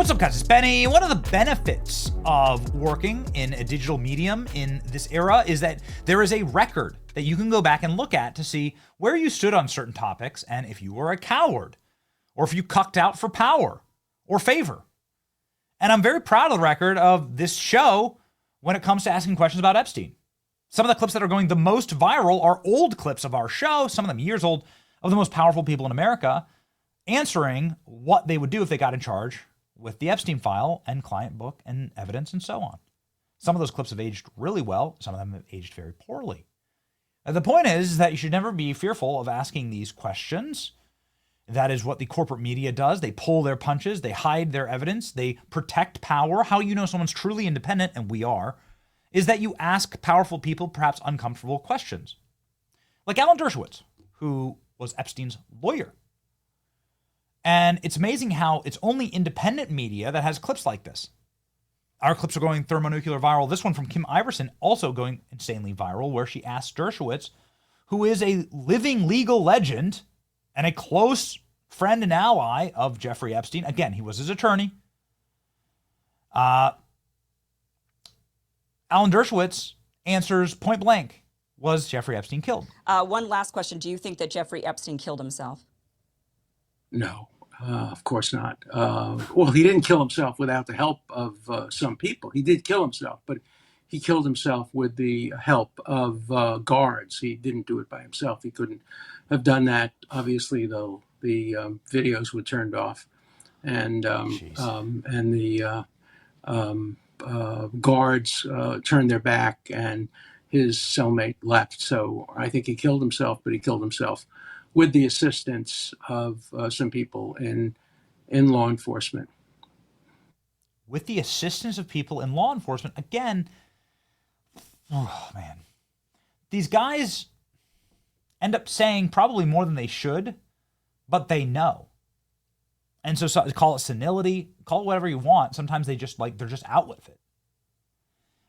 What's up, guys? It's Benny. One of the benefits of working in a digital medium in this era is that there is a record that you can go back and look at to see where you stood on certain topics and if you were a coward or if you cucked out for power or favor. And I'm very proud of the record of this show when it comes to asking questions about Epstein. Some of the clips that are going the most viral are old clips of our show, some of them years old, of the most powerful people in America, answering what they would do if they got in charge with the Epstein file and client book and evidence and so on. Some of those clips have aged really well. Some of them have aged very poorly. And the point is that you should never be fearful of asking these questions. That is what the corporate media does. They pull their punches. They hide their evidence. They protect power. How you know someone's truly independent, and we are, is that you ask powerful people perhaps uncomfortable questions. Like Alan Dershowitz, who was Epstein's lawyer. And it's amazing how it's only independent media that has clips like this. Our clips are going thermonuclear viral. This one from Kim Iverson also going insanely viral, where she asked Dershowitz, who is a living legal legend and a close friend and ally of Jeffrey Epstein. Again, he was his attorney. Alan Dershowitz answers point blank, was Jeffrey Epstein killed? One last question. Do you think that Jeffrey Epstein killed himself? No, of course not. Well, he didn't kill himself without the help of some people. He did kill himself, but he killed himself with the help of guards. He didn't do it by himself. He couldn't have done that. Obviously, though, the videos were turned off, and the guards turned their back, and his cellmate left. So I think he killed himself, but he killed himself with the assistance of some people in law enforcement. With the assistance of people in law enforcement, again, oh man, these guys end up saying probably more than they should, but they know. And so call it senility, call it whatever you want. Sometimes they're just out with it.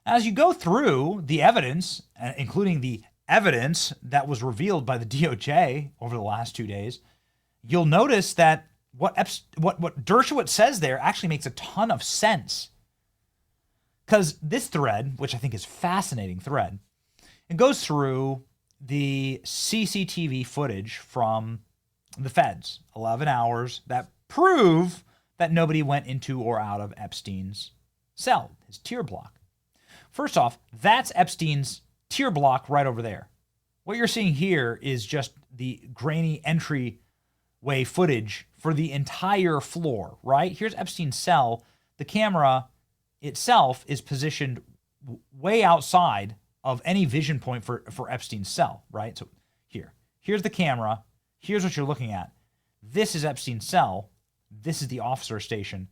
As you go through the evidence, including the evidence that was revealed by the DOJ over the last 2 days, you'll notice that what Dershowitz says there actually makes a ton of sense. Because this thread, which I think is a fascinating thread, it goes through the CCTV footage from the feds, 11 hours, that prove that nobody went into or out of Epstein's cell, his tear block. First off, that's Epstein's tear block right over there. What you're seeing here is just the grainy entryway footage for the entire floor, right? Here's Epstein's cell. The camera itself is positioned way outside of any vision point for Epstein's cell, right? So here's the camera. Here's what you're looking at. This is Epstein's cell. This is the officer station.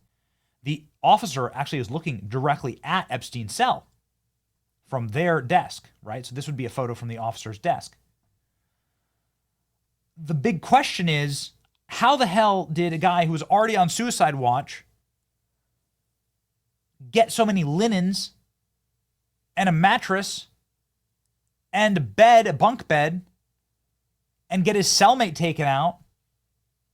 The officer actually is looking directly at Epstein's cell from their desk, right? So this would be a photo from the officer's desk. The big question is, how the hell did a guy who was already on suicide watch get so many linens and a mattress and a bunk bed, and get his cellmate taken out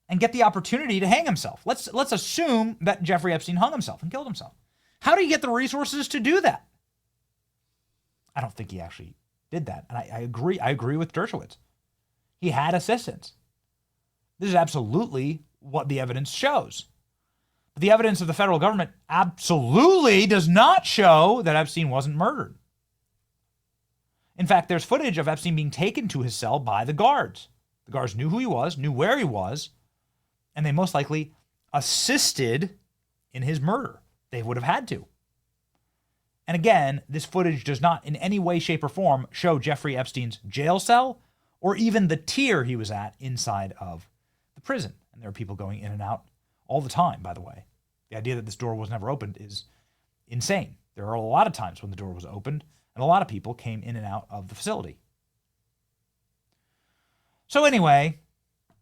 and get the opportunity to hang himself? Let's assume that Jeffrey Epstein hung himself and killed himself. How do you get the resources to do that? I don't think he actually did that. And I agree with Dershowitz. He had assistance. This is absolutely what the evidence shows. But the evidence of the federal government absolutely does not show that Epstein wasn't murdered. In fact, there's footage of Epstein being taken to his cell by the guards. The guards knew who he was, knew where he was, and they most likely assisted in his murder. They would have had to. And again, this footage does not in any way, shape, or form show Jeffrey Epstein's jail cell or even the tier he was at inside of the prison. And there are people going in and out all the time, by the way. The idea that this door was never opened is insane. There are a lot of times when the door was opened and a lot of people came in and out of the facility. So anyway,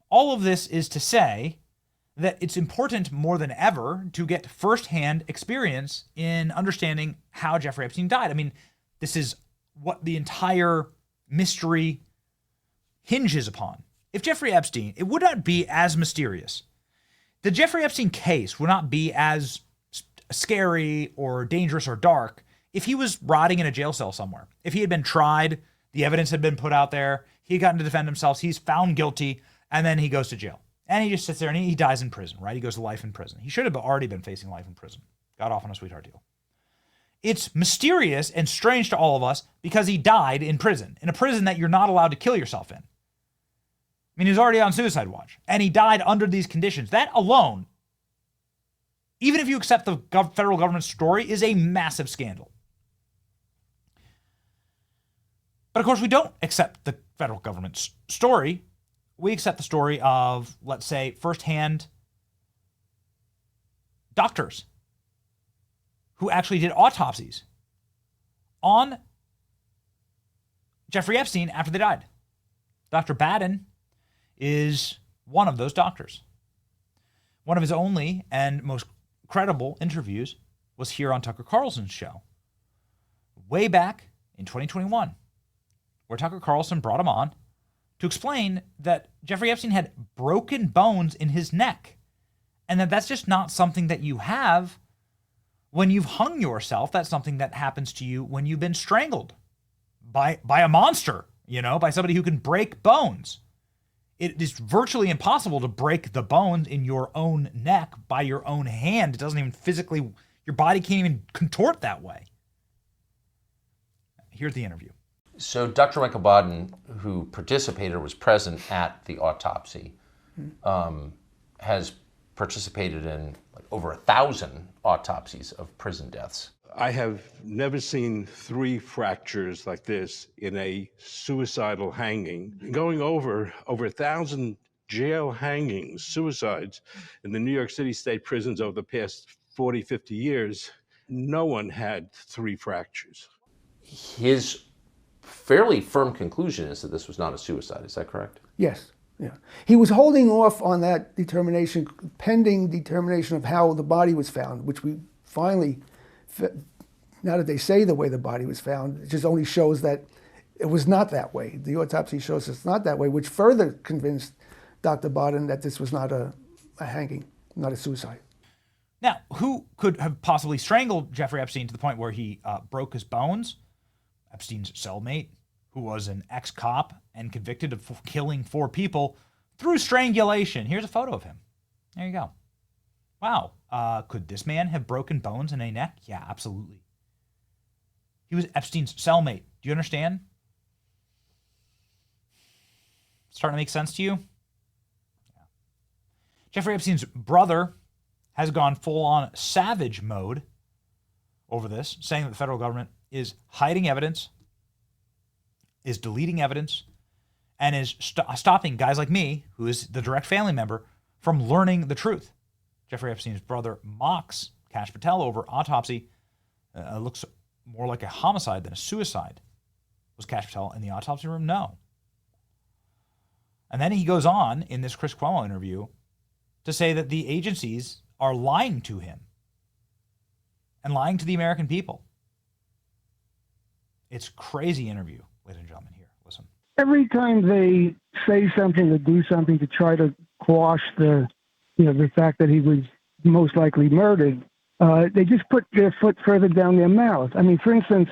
all of this is to say that it's important more than ever to get firsthand experience in understanding how Jeffrey Epstein died. I mean, this is what the entire mystery hinges upon. If Jeffrey Epstein, it would not be as mysterious. The Jeffrey Epstein case would not be as scary or dangerous or dark if he was rotting in a jail cell somewhere. If he had been tried, the evidence had been put out there, he had gotten to defend himself, he's found guilty, and then he goes to jail. And he just sits there and he dies in prison, right? He goes to life in prison. He should have already been facing life in prison. Got off on a sweetheart deal. It's mysterious and strange to all of us because he died in a prison that you're not allowed to kill yourself in. I mean, he was already on suicide watch, and he died under these conditions. That alone, even if you accept the federal government's story, is a massive scandal. But of course, we don't accept the federal government's story. We accept the story of, let's say, firsthand doctors who actually did autopsies on Jeffrey Epstein after they died. Dr. Baden is one of those doctors. One of his only and most credible interviews was here on Tucker Carlson's show way back in 2021, where Tucker Carlson brought him on to explain that Jeffrey Epstein had broken bones in his neck, and that's just not something that you have when you've hung yourself. That's something that happens to you when you've been strangled by a monster, by somebody who can break bones. It is virtually impossible to break the bones in your own neck by your own hand. It doesn't even physically, your body can't even contort that way. Here's the interview. So Dr. Michael Baden, who participated or was present at the autopsy, has participated in over 1,000 autopsies of prison deaths. I have never seen 3 fractures like this in a suicidal hanging. Going over 1,000 jail hangings, suicides in the New York City state prisons over the past 40, 50 years, no one had 3 fractures. His fairly firm conclusion is that this was not a suicide. Is that correct? Yes. Yeah. He was holding off on that determination, pending determination of how the body was found, which we finally, now that they say the way the body was found, it just only shows that it was not that way. The autopsy shows it's not that way, which further convinced Dr. Baden that this was not a hanging, not a suicide. Now, who could have possibly strangled Jeffrey Epstein to the point where he broke his bones? Epstein's cellmate, who was an ex-cop and convicted of killing 4 people through strangulation. Here's a photo of him. There you go. Wow. Could this man have broken bones in a neck? Yeah, absolutely. He was Epstein's cellmate. Do you understand? Starting to make sense to you? Yeah. Jeffrey Epstein's brother has gone full-on savage mode over this, saying that the federal government is hiding evidence, is deleting evidence, and is stopping guys like me, who is the direct family member, from learning the truth. Jeffrey Epstein's brother mocks Kash Patel over autopsy. Looks more like a homicide than a suicide. Was Kash Patel in the autopsy room? No. And then he goes on in this Chris Cuomo interview to say that the agencies are lying to him and lying to the American people. It's a crazy interview, ladies and gentlemen. Here, listen. Every time they say something or do something to try to quash the fact that he was most likely murdered, they just put their foot further down their mouth. I mean, for instance,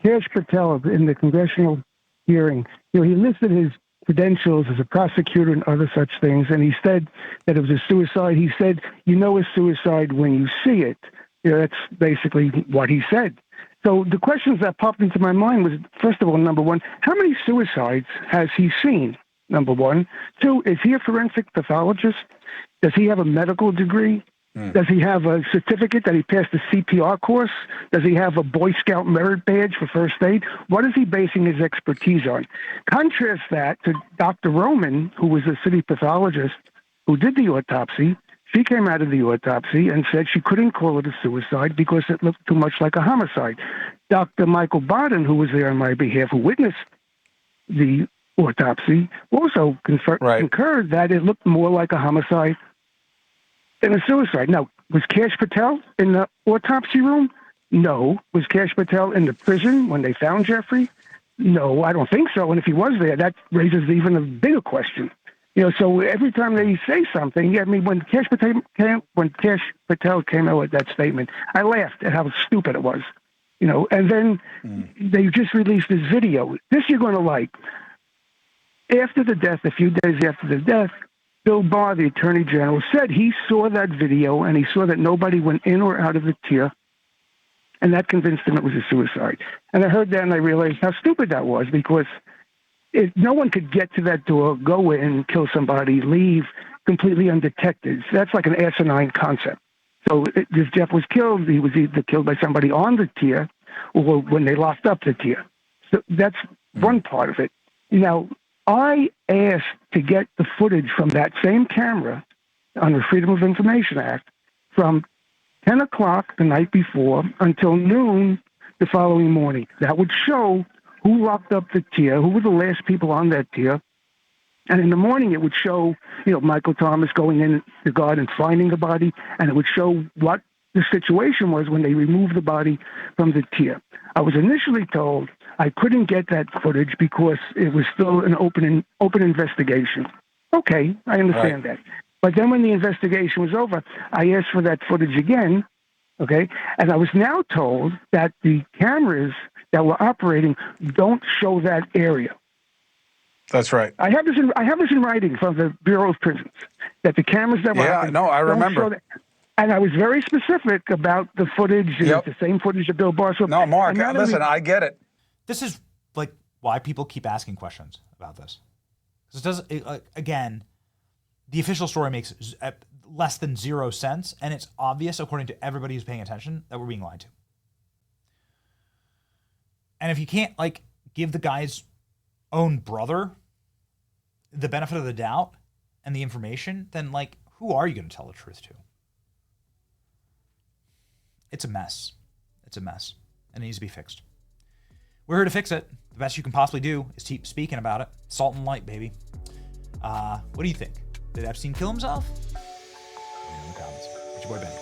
Kash Patel in the congressional hearing, he listed his credentials as a prosecutor and other such things, and he said that it was a suicide. He said, a suicide when you see it. That's basically what he said. So the questions that popped into my mind was, first of all, number one, how many suicides has he seen? Number one. 2, is he a forensic pathologist? Does he have a medical degree? Does he have a certificate that he passed a CPR course? Does he have a Boy Scout merit badge for first aid? What is he basing his expertise on? Contrast that to Dr. Roman, who was a city pathologist who did the autopsy. She came out of the autopsy and said she couldn't call it a suicide because it looked too much like a homicide. Dr. Michael Baden, who was there on my behalf, who witnessed the autopsy, also concurred that it looked more like a homicide than a suicide. Now, was Kash Patel in the autopsy room? No. Was Kash Patel in the prison when they found Jeffrey? No, I don't think so. And if he was there, that raises even a bigger question. So every time they say something, I mean, when Cash Patel came out with that statement, I laughed at how stupid it was. And then they just released this video. This you're going to like. After the death, a few days after the death, Bill Barr, the Attorney General, said he saw that video and he saw that nobody went in or out of the tier, and that convinced him it was a suicide. And I heard that and I realized how stupid that was, because no one could get to that door, go in, kill somebody, leave completely undetected. So that's like an asinine concept. So if Jeff was killed, he was either killed by somebody on the tier or when they locked up the tier. So that's one part of it. Now, I asked to get the footage from that same camera under Freedom of Information Act from 10 o'clock the night before until noon the following morning. That would show who locked up the tier, who were the last people on that tier. And in the morning, it would show, Michael Thomas going in the guard and finding the body, and it would show what the situation was when they removed the body from the tier. I was initially told I couldn't get that footage because it was still an open investigation. Okay, I understand that. But then when the investigation was over, I asked for that footage again, okay? And I was now told that the cameras that were operating don't show that area. That's right. I have this in writing from the Bureau of Prisons, that the cameras that were operating I don't remember. show that. And I was very specific about the footage, and it's the same footage that Bill Barr saw. No, Mark, listen, I get it. This is like why people keep asking questions about this. Because again, the official story makes less than 0 sense, and it's obvious, according to everybody who's paying attention, that we're being lied to. And if you can't give the guy's own brother the benefit of the doubt and the information, then who are you going to tell the truth to? It's a mess. It's a mess. And it needs to be fixed. We're here to fix it. The best you can possibly do is keep speaking about it. Salt and light, baby. What do you think? Did Epstein kill himself? Let me know in the comments. It's your boy Benny.